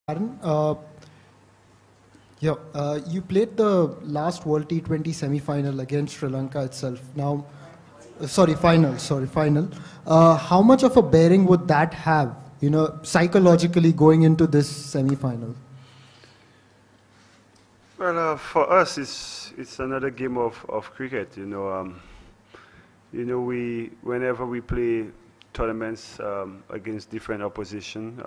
Darren, you played the last World T20 semi-final against Sri Lanka itself. Now, final. How much of a bearing would that have, psychologically going into this semi-final? Well, for us, it's another game of cricket. We whenever we play tournaments against different opposition.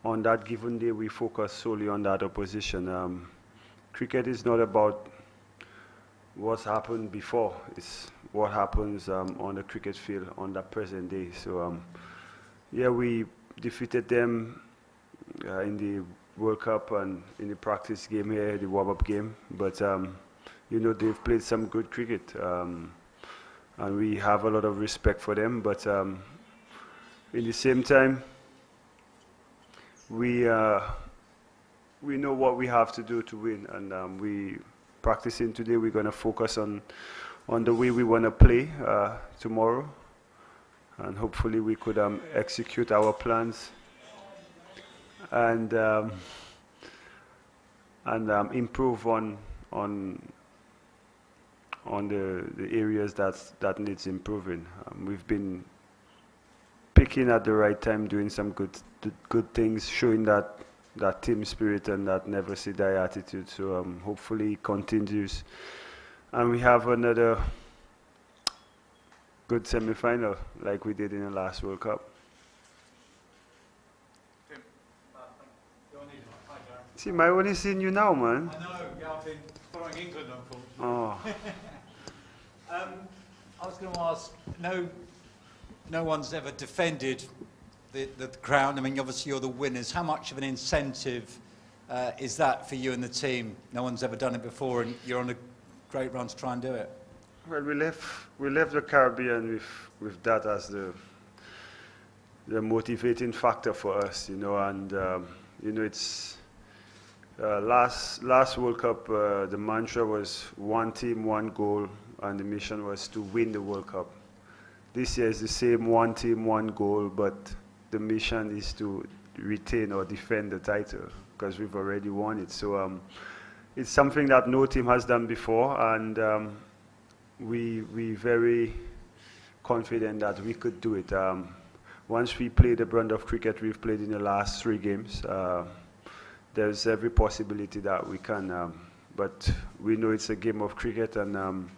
On that given day, we focus solely on that opposition. Cricket is not about what's happened before, it's what happens on the cricket field on that present day. So, we defeated them in the World Cup and in the practice game here, the warm-up game. But, they've played some good cricket, and we have a lot of respect for them. But in the same time, we know what we have to do to win, and we practicing today. We're going to focus on the way we want to play tomorrow, and hopefully we could execute our plans and improve on the areas that needs improving. We've been picking at the right time, doing some good things, showing that team spirit and that never say die attitude. So hopefully it continues, and we have another good semi-final like we did in the last World Cup. See, my only seeing you now, man. I know, yeah, I've been following England, unfortunately. Oh. I was going to ask, no one's ever defended the crown. I mean, obviously you're the winners. How much of an incentive is that for you and the team? No one's ever done it before, and you're on a great run to try and do it. Well, we left the Caribbean with that as the motivating factor for us, and it's last World Cup. The mantra was one team, one goal, and the mission was to win the World Cup. This year is the same, one team, one goal, but the mission is to retain or defend the title because we've already won it. So it's something that no team has done before, and we very confident that we could do it. Once we play the brand of cricket we've played in the last 3 games, there's every possibility that we can. But we know it's a game of cricket, and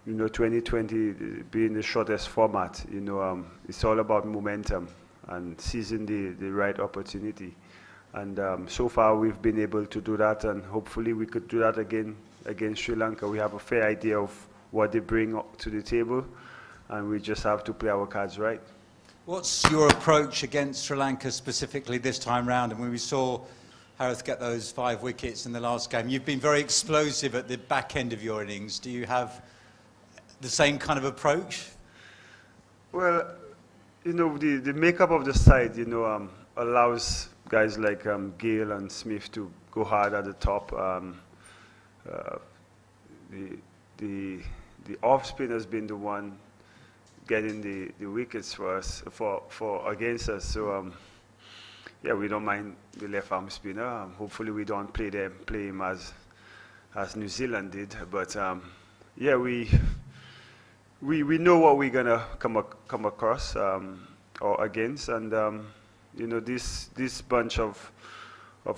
2020 being the shortest format, it's all about momentum and seizing the right opportunity. And so far we've been able to do that, and hopefully we could do that again against Sri Lanka. We have a fair idea of what they bring to the table, and we just have to play our cards right. What's your approach against Sri Lanka specifically this time round? And when we saw Harith get those 5 wickets in the last game, you've been very explosive at the back end of your innings. Do you have the same kind of approach? Well, the makeup of the side, allows guys like Gale and Smith to go hard at the top. The off spin has been the one getting the wickets for us, for against us. So we don't mind the left arm spinner. Hopefully we don't play him as New Zealand did. But we know what we're gonna come across or against, and this bunch of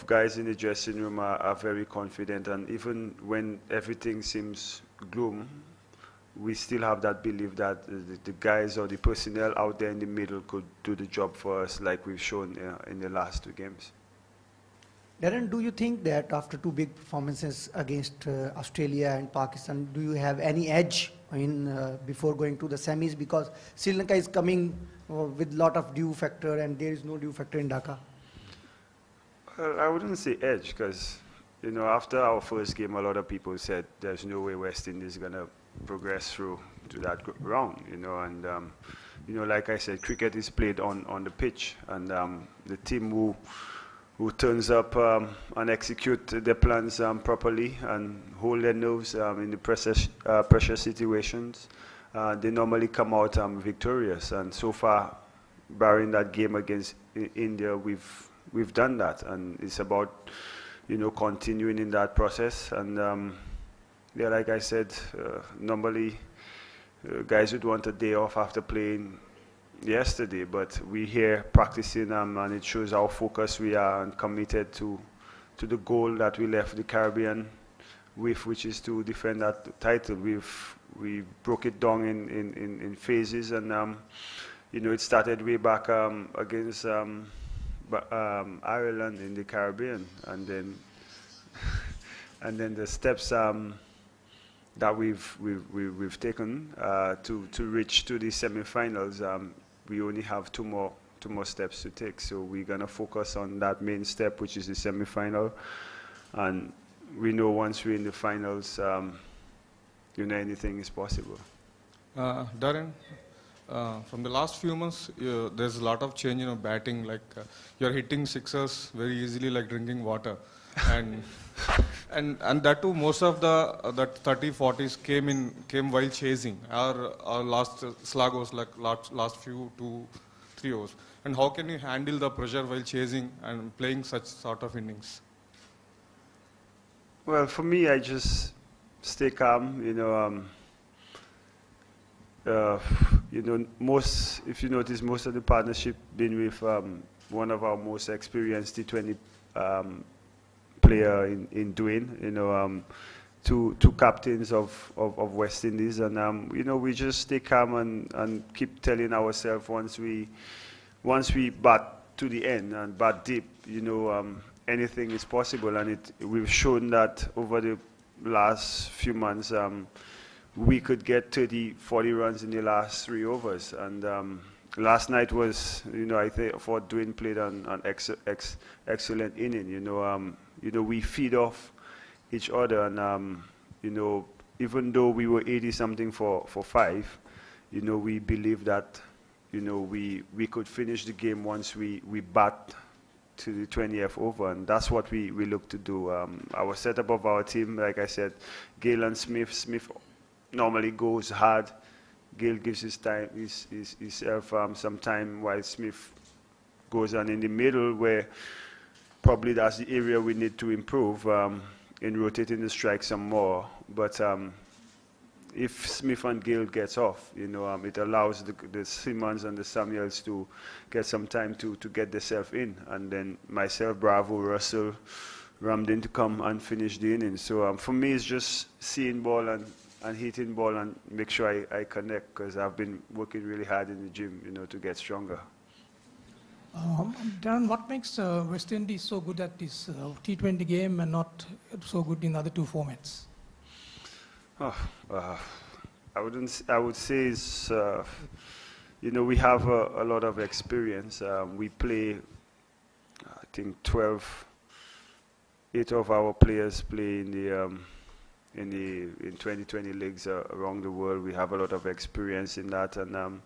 guys in the dressing room are very confident, and even when everything seems gloom, we still have that belief that the guys or the personnel out there in the middle could do the job for us, like we've shown in the last 2 games. Darren, do you think that after 2 big performances against Australia and Pakistan, do you have any edge before going to the semis? Because Sri Lanka is coming with a lot of dew factor, and there is no dew factor in Dhaka. I wouldn't say edge, because after our first game, a lot of people said there's no way West Indies is gonna progress through to that round. And like I said, cricket is played on the pitch, and the team who turns up and execute their plans properly and hold their nerves in the pressure situations, they normally come out victorious. And so far, barring that game against India, we've we've done that, and it's about, continuing in that process. And yeah, like I said, normally guys would want a day off after playing yesterday, but we're here practicing, and it shows how focused we are and committed to the goal that we left the Caribbean with, which is to defend that title. We broke it down in phases, and it started way back against Ireland in the Caribbean, and then the steps that we've taken to reach to the semi-finals. We only have two more steps to take, so we're gonna focus on that main step, which is the semi-final, and we know once we're in the finals, anything is possible. Darren, from the last few months, there's a lot of change in batting. Like you're hitting sixers very easily, like drinking water, and that too. Most of that 30-40s came while chasing. Our last slug was like last few 2-3 overs. And how can you handle the pressure while chasing and playing such sort of innings? Well, for me, I just stay calm. If you notice, most of the partnership been with one of our most experienced T20 player in Dwayne. Two captains of West Indies, and we just stay calm and keep telling ourselves once we bat to the end and bat deep, anything is possible, and we've shown that over the last few months. We could get 30-40 runs in the last 3 overs, and last night was, I think, for Dwayne played an excellent inning. We feed off each other, and even though we were 80-something for 5, we believe that we could finish the game once we bat to the 20th over, and that's what we look to do. Our setup of our team, like I said, Gale and Smith normally goes hard. Gale gives himself some time, while Smith goes on in the middle, where probably that's the area we need to improve in rotating the strike some more. But if Smith and Gale gets off, it allows the Simmons and the Samuels to get some time to get themselves in, and then myself, Bravo, Russell, Ramdin to come and finish the inning. So for me, it's just seeing ball and hitting ball and make sure I connect, because I've been working really hard in the gym, to get stronger. Darren, what makes West Indies so good at this T20 game and not so good in the other 2 formats? I would say it's, we have a lot of experience. We play, I think 8 of our players play in 2020 leagues around the world. We have a lot of experience in that, and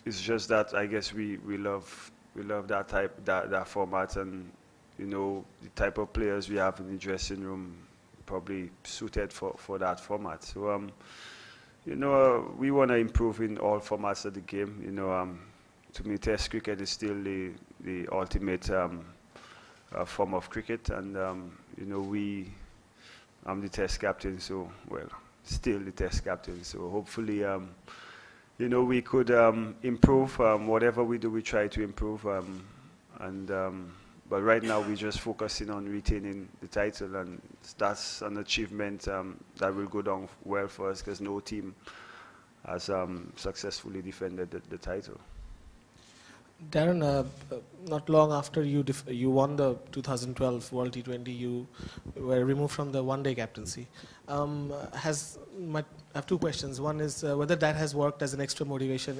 it's just that I guess we love that format, and the type of players we have in the dressing room probably suited for that format. So we want to improve in all formats of the game. To me, Test cricket is still the ultimate form of cricket, and I'm the Test captain, so still the Test captain. So hopefully, we could improve. Whatever we do, we try to improve, but right now we're just focusing on retaining the title, and that's an achievement that will go down well for us, because no team has successfully defended the title. Darren, not long after you won the 2012 World T20, you were removed from the one-day captaincy. I have 2 questions. One is whether that has worked as an extra motivation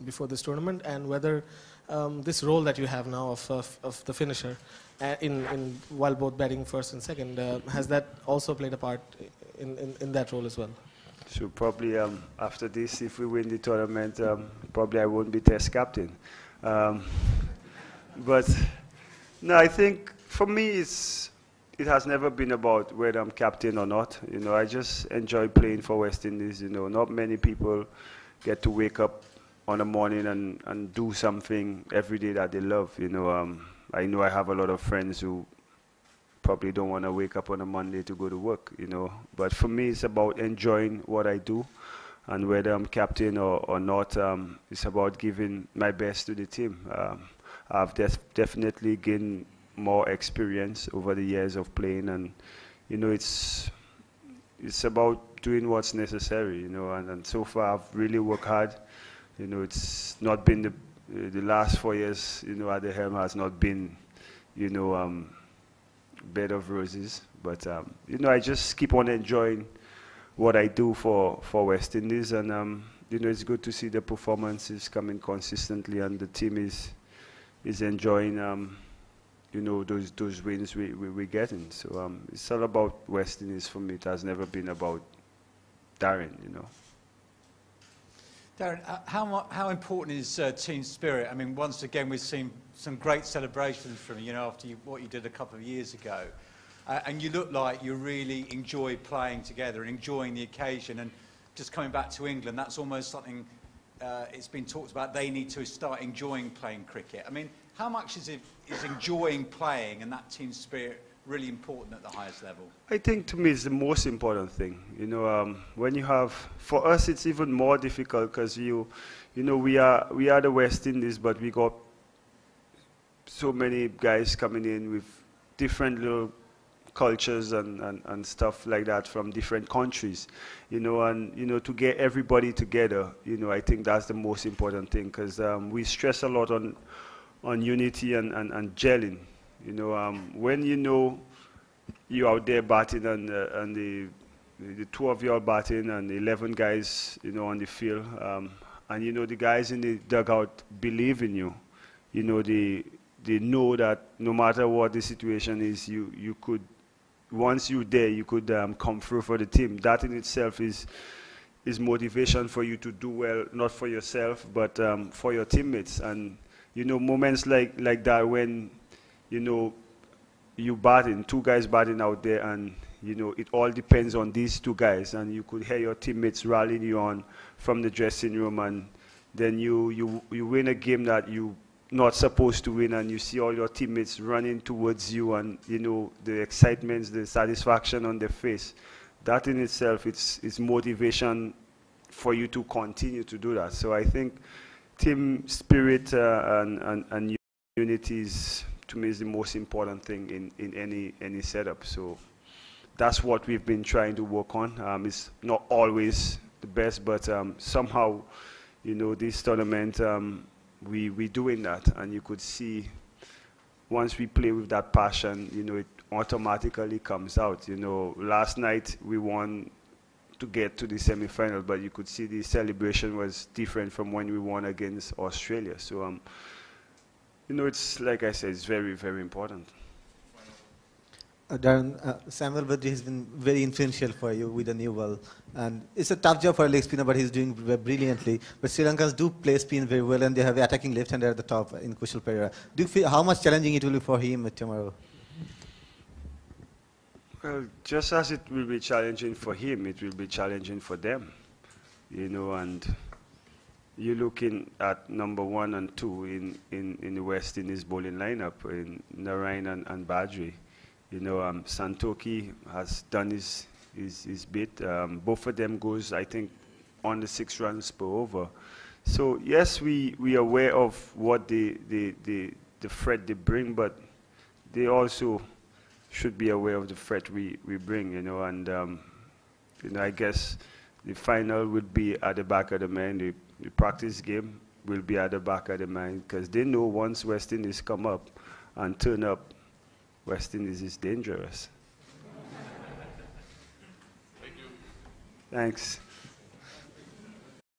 before this tournament, and whether this role that you have now of the finisher, while both batting first and second, has that also played a part in that role as well? So probably after this, if we win the tournament, probably I won't be Test captain. But no, I think for me it has never been about whether I'm captain or not. I just enjoy playing for West Indies. Not many people get to wake up on a morning and do something every day that they love. I know I have a lot of friends who probably don't want to wake up on a Monday to go to work, But for me, it's about enjoying what I do, and whether I'm captain or not, it's about giving my best to the team. I've definitely gained more experience over the years of playing, and it's about doing what's necessary, and so far I've really worked hard. It's not been the last 4 years, at the helm has not been, bed of roses, but I just keep on enjoying what I do for West Indies, and it's good to see the performances coming consistently, and the team is enjoying those wins we're getting. So it's all about West Indies for me. It has never been about Darren, Darren, how important is team spirit? I mean, once again, we've seen some great celebrations from you, after what you did a couple of years ago. And you look like you really enjoy playing together and enjoying the occasion. And just coming back to England, that's almost something it's been talked about. They need to start enjoying playing cricket. I mean, how much is enjoying playing and that team spirit really important at the highest level? I think to me it's the most important thing. When you have, for us it's even more difficult because we are the West Indies, but we got so many guys coming in with different little cultures and stuff like that from different countries, and to get everybody together, I think that's the most important thing, because we stress a lot on unity and gelling. When you're out there batting and the two of you are batting and 11 guys on the field, and the guys in the dugout believe in you. They know that no matter what the situation is, you could, once you're there, you could come through for the team. That in itself is motivation for you to do well, not for yourself, but for your teammates. And moments like that when you batting, two guys batting out there, and it all depends on these two guys, and you could hear your teammates rallying you on from the dressing room, and then you win a game that you not supposed to win, and you see all your teammates running towards you, and the excitement, the satisfaction on their face. That in itself, it's motivation for you to continue to do that. So I think team spirit and unity is, to me, is the most important thing in any setup. So that's what we've been trying to work on. It's not always the best, but somehow, this tournament, we doing that, and you could see once we play with that passion, it automatically comes out. Last night we won to get to the semi-final, but you could see the celebration was different from when we won against Australia. So it's like I said, it's very, very important. Darren, Samuel Badri has been very influential for you with the new ball, and it's a tough job for a leg spinner, but he's doing brilliantly. But Sri Lankans do play spin very well, and they have attacking left-hander at the top in Kushal Perera. Do you feel how much challenging it will be for him tomorrow? Well, just as it will be challenging for him, it will be challenging for them, and you're looking at number 1 and 2 in the West Indies bowling lineup, in Narain and Badri. Santoki has done his bit. Both of them goes, I think, on the 6 runs per over. So yes, we are aware of what the threat they bring, but they also should be aware of the threat we bring, and I guess the final would be at the back of the mind. The practice game will be at the back of the mind, because they know once West Indies come up and turn up, West Indies is dangerous. Thank you. Thanks.